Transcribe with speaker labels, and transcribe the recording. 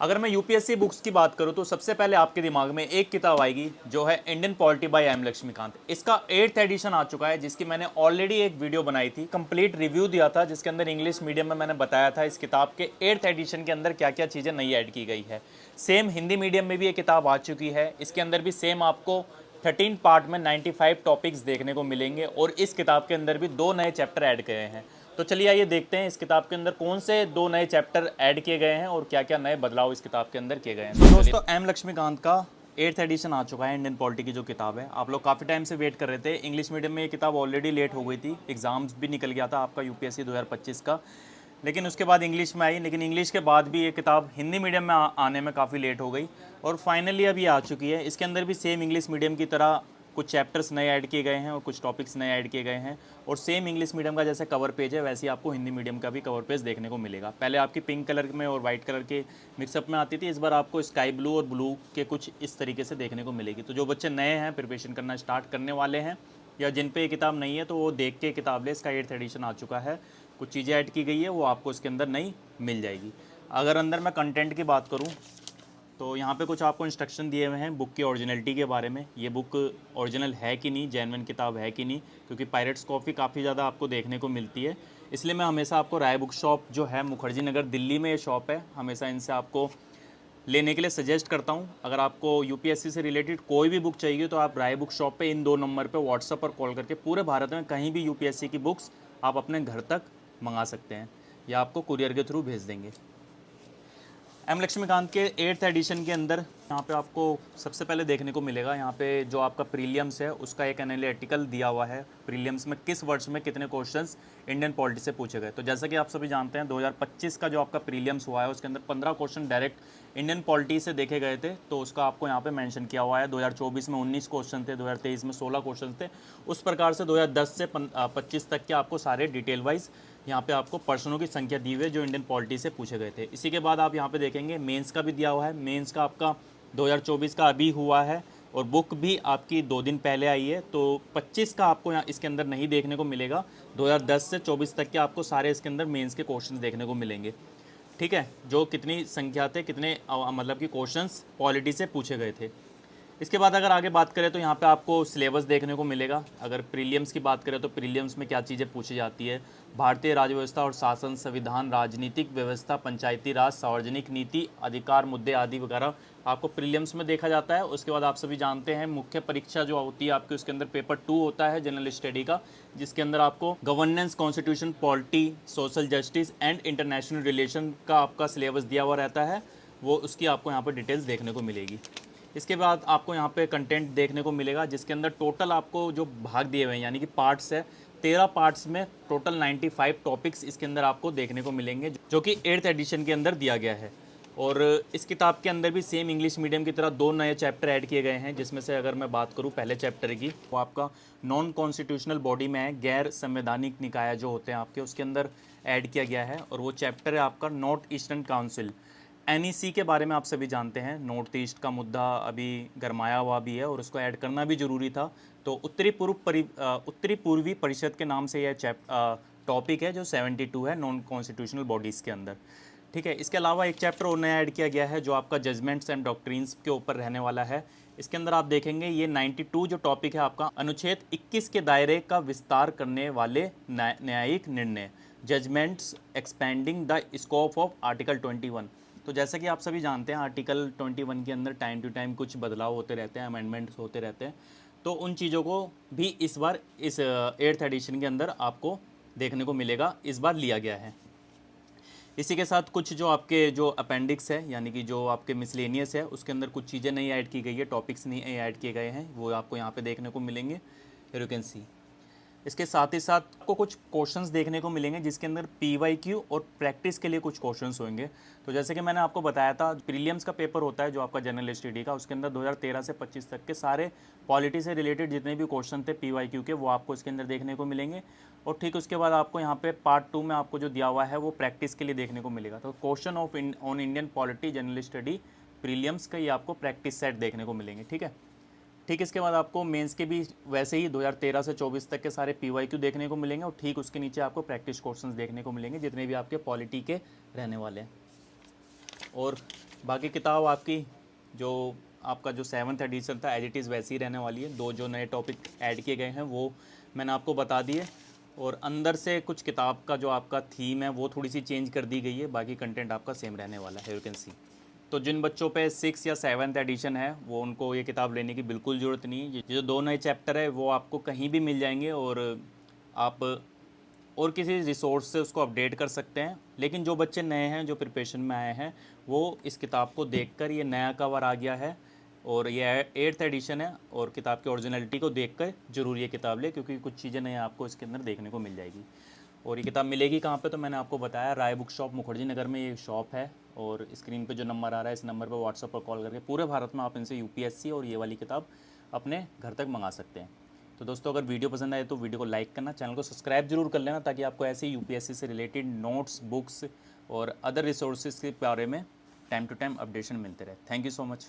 Speaker 1: अगर मैं UPSC books की बात करूं तो सबसे पहले आपके दिमाग में एक किताब आएगी जो है Indian polity by M Laxmikanth. इसका 8th एडिशन आ चुका है जिसकी मैंने ऑलरेडी एक वीडियो बनाई थी, कंप्लीट रिव्यू दिया था जिसके अंदर इंग्लिश मीडियम में मैंने बताया था इस किताब के 8th एडिशन के अंदर क्या क्या चीज़ें नई ऐड की गई है। सेम हिंदी मीडियम में भी ये किताब आ चुकी है, इसके अंदर भी सेम आपको 13 पार्ट में 95 टॉपिक्स देखने को मिलेंगे और इस किताब के अंदर भी 2 नए चैप्टर ऐड गए हैं। तो चलिए आइए देखते हैं इस किताब के अंदर कौन से 2 नए चैप्टर ऐड किए गए हैं और क्या क्या नए बदलाव इस किताब के अंदर किए गए हैं। तो दोस्तों एम लक्ष्मीकांत का 8th एडिशन आ चुका है, इंडियन पॉलिटी की जो किताब है। आप लोग काफ़ी टाइम से वेट कर रहे थे। इंग्लिश मीडियम में ये किताब ऑलरेडी लेट हो गई थी, एग्जाम्स भी निकल गया था आपका यूपीएससी 2025 का, लेकिन उसके बाद इंग्लिश में आई। लेकिन इंग्लिश के बाद भी ये किताब हिंदी मीडियम में आने में काफ़ी लेट हो गई और फाइनली अब ये आ चुकी है। इसके अंदर भी सेम इंग्लिश मीडियम की तरह कुछ चैप्टर्स नए ऐड किए गए हैं और कुछ टॉपिक्स नए ऐड किए गए हैं और सेम इंग्लिश मीडियम का जैसे कवर पेज है वैसे ही आपको हिंदी मीडियम का भी कवर पेज देखने को मिलेगा। पहले आपकी पिंक कलर में और वाइट कलर के मिक्सअप में आती थी, इस बार आपको स्काई ब्लू और ब्लू के कुछ इस तरीके से देखने को मिलेगी। तो जो बच्चे नए हैं, प्रिपरेशन करना स्टार्ट करने वाले हैं या जिन पे ये किताब नहीं है तो वो देख के किताब ले। इसका 8th एडिशन आ चुका है, कुछ चीज़ें ऐड की गई है वो आपको इसके अंदर नई मिल जाएगी। अगर अंदर मैं कंटेंट की बात करूँ तो यहाँ पे कुछ आपको इंस्ट्रक्शन दिए हुए हैं बुक की ओरिजिनलिटी के बारे में। ये बुक ओरिजिनल है कि नहीं, जेन्युइन किताब है कि नहीं, क्योंकि पायरेट्स कॉपी काफ़ी ज़्यादा आपको देखने को मिलती है। इसलिए मैं हमेशा आपको राय बुक शॉप जो है मुखर्जी नगर दिल्ली में ये शॉप है, हमेशा इनसे आपको लेने के लिए सजेस्ट करता हूँ। अगर आपको यूपीएससी से रिलेटेड कोई भी बुक चाहिए तो आप राय बुक शॉप पे इन 2 नंबर पे व्हाट्सएप पर कॉल करके पूरे भारत में कहीं भी यूपीएससी की बुक्स आप अपने घर तक मंगा सकते हैं या आपको कुरियर के थ्रू भेज देंगे। एम लक्ष्मीकांत के 8th एडिशन के अंदर यहाँ पे आपको सबसे पहले देखने को मिलेगा, यहाँ पे जो आपका प्रीलियम्स है उसका एक एनालिटिकल दिया हुआ है। प्रीलियम्स में किस वर्ष में कितने क्वेश्चंस इंडियन पॉलिटी से पूछे गए। तो जैसा कि आप सभी जानते हैं 2025 का जो आपका प्रीलियम्स हुआ है उसके अंदर 15 क्वेश्चन डायरेक्ट इंडियन पॉलिटी से देखे गए थे, तो उसका आपको यहाँ पे मेंशन किया हुआ है। 2024 में 19 क्वेश्चन थे, 2023 में 16 क्वेश्चन थे। उस प्रकार से 2010 से 25 तक के आपको सारे डिटेल वाइज यहाँ पे आपको प्रश्नों की संख्या दी हुई है जो इंडियन पॉलिटी से पूछे गए थे। इसी के बाद आप यहाँ पे देखेंगे मेंस का भी दिया हुआ है। मेंस का आपका 2024 का अभी हुआ है और बुक भी आपकी 2 दिन पहले आई है, तो 25 का आपको यहाँ इसके अंदर नहीं देखने को मिलेगा। 2010 से 24 तक के आपको सारे इसके अंदर मेंस के क्वेश्चंस देखने को मिलेंगे। ठीक है, जो कितनी संख्या थे, कितने मतलब कि क्वेश्चंस पॉलिटी से पूछे गए थे। इसके बाद अगर आगे बात करें तो यहाँ पे आपको सिलेबस देखने को मिलेगा। अगर प्रीलियम्स की बात करें तो प्रीलियम्स में क्या चीज़ें पूछी जाती है, भारतीय राज्य व्यवस्था और शासन, संविधान, राजनीतिक व्यवस्था, पंचायती राज, सार्वजनिक नीति, अधिकार मुद्दे आदि वगैरह आपको प्रीलियम्स में देखा जाता है। उसके बाद आप सभी जानते हैं मुख्य परीक्षा जो होती है आपकी, उसके अंदर पेपर 2 होता है जनरल स्टडी का, जिसके अंदर आपको governance, constitution, polity, social justice and international relation का आपका सिलेबस दिया हुआ रहता है। वो उसकी आपको यहाँ पर डिटेल्स देखने को मिलेगी। इसके बाद आपको यहाँ पे कंटेंट देखने को मिलेगा जिसके अंदर टोटल आपको जो भाग दिए हुए हैं यानी कि पार्ट्स है, 13 पार्ट्स में टोटल 95 टॉपिक्स इसके अंदर आपको देखने को मिलेंगे जो कि 8th एडिशन के अंदर दिया गया है। और इस किताब के अंदर भी सेम इंग्लिश मीडियम की तरह 2 नए चैप्टर ऐड किए गए हैं, जिसमें से अगर मैं बात करूँ पहले चैप्टर की, वो आपका नॉन कॉन्स्टिट्यूशनल बॉडी में है, गैर संवैधानिक निकाय जो होते हैं आपके, उसके अंदर ऐड किया गया है। और वो चैप्टर है आपका नॉर्थ ईस्टर्न काउंसिल। एनईसी के बारे में आप सभी जानते हैं, नॉर्थ ईस्ट का मुद्दा अभी गरमाया हुआ भी है और उसको ऐड करना भी ज़रूरी था। तो उत्तरी पूर्वी परिषद के नाम से यह टॉपिक है जो 72 है नॉन कॉन्स्टिट्यूशनल बॉडीज़ के अंदर। ठीक है, इसके अलावा एक चैप्टर और नया ऐड किया गया है जो आपका जजमेंट्स एंड डॉक्ट्रिन्स के ऊपर रहने वाला है। इसके अंदर आप देखेंगे ये 92 जो टॉपिक है आपका, अनुच्छेद 21 के दायरे का विस्तार करने वाले न्यायिक निर्णय, judgments expanding the scope of article 21। तो जैसा कि आप सभी जानते हैं आर्टिकल 21 के अंदर टाइम टू टाइम कुछ बदलाव होते रहते हैं, अमेंडमेंट्स होते रहते हैं, तो उन चीज़ों को भी इस बार इस 8th एडिशन के अंदर आपको देखने को मिलेगा, इस बार लिया गया है। इसी के साथ कुछ जो आपके जो अपेंडिक्स है यानी कि जो आपके मिसलेनियस है उसके अंदर कुछ चीज़ें नहीं ऐड की गई है, टॉपिक्स नहीं ऐड किए गए हैं, वो आपको यहाँ पे देखने को मिलेंगे, यू कैन सी। इसके साथ ही साथ आपको कुछ क्वेश्चंस देखने को मिलेंगे जिसके अंदर पीवाईक्यू और प्रैक्टिस के लिए कुछ क्वेश्चंस होंगे। तो जैसे कि मैंने आपको बताया था प्रीलियम्स का पेपर होता है जो आपका जनरल स्टडी का, उसके अंदर 2013 से 25 तक के सारे पॉलिटी से रिलेटेड जितने भी क्वेश्चन थे पीवाईक्यू के, वो आपको इसके अंदर देखने को मिलेंगे। और ठीक उसके बाद आपको यहाँ पे पार्ट 2 में आपको जो दिया हुआ है वो प्रैक्टिस के लिए देखने को मिलेगा। तो question on Indian polity general study prelims का ये आपको प्रैक्टिस सेट देखने को मिलेंगे। ठीक है, ठीक इसके बाद आपको मेंस के भी वैसे ही 2013 से 24 तक के सारे पीवाईक्यू देखने को मिलेंगे और ठीक उसके नीचे आपको प्रैक्टिस क्वेश्चंस देखने को मिलेंगे जितने भी आपके पॉलिटी के रहने वाले हैं। और बाकी किताब आपकी जो आपका जो 7th एडिशन था एज इट इज़ वैसी ही रहने वाली है। 2 जो नए टॉपिक ऐड किए गए हैं वो मैंने आपको बता दिए, और अंदर से कुछ किताब का जो आपका थीम है वो थोड़ी सी चेंज कर दी गई है, बाकी कंटेंट आपका सेम रहने वाला है, यू कैन सी। तो जिन बच्चों पे 6 या 7th एडिशन है वो उनको ये किताब लेने की बिल्कुल ज़रूरत नहीं है। ये जो 2 नए चैप्टर है वो आपको कहीं भी मिल जाएंगे, और आप और किसी रिसोर्स से उसको अपडेट कर सकते हैं। लेकिन जो बच्चे नए हैं, जो प्रिपरेशन में आए हैं, वो इस किताब को देखकर, ये नया कवर आ गया है और ये 8th एडिशन है, और किताब की ओरिजिनलिटी को देखकर जरूर ये किताब ले, क्योंकि कुछ चीज़ें नई आपको इसके अंदर देखने को मिल जाएगी। और ये किताब मिलेगी कहाँ पे, तो मैंने आपको बताया राय बुक शॉप मुखर्जी नगर में ये शॉप है, और स्क्रीन पे जो नंबर आ रहा है इस नंबर पर व्हाट्सएप पर कॉल करके पूरे भारत में आप इनसे यूपीएससी और ये वाली किताब अपने घर तक मंगा सकते हैं। तो दोस्तों, अगर वीडियो पसंद आए तो वीडियो को लाइक करना, चैनल को सब्सक्राइब जरूर कर लेना, ताकि आपको ऐसे ही यूपीएससी से रिलेटेड नोट्स, बुक्स और अदर रिसोर्सेज के बारे में टाइम टू टाइम अपडेशन मिलते रहे। Thank you so much.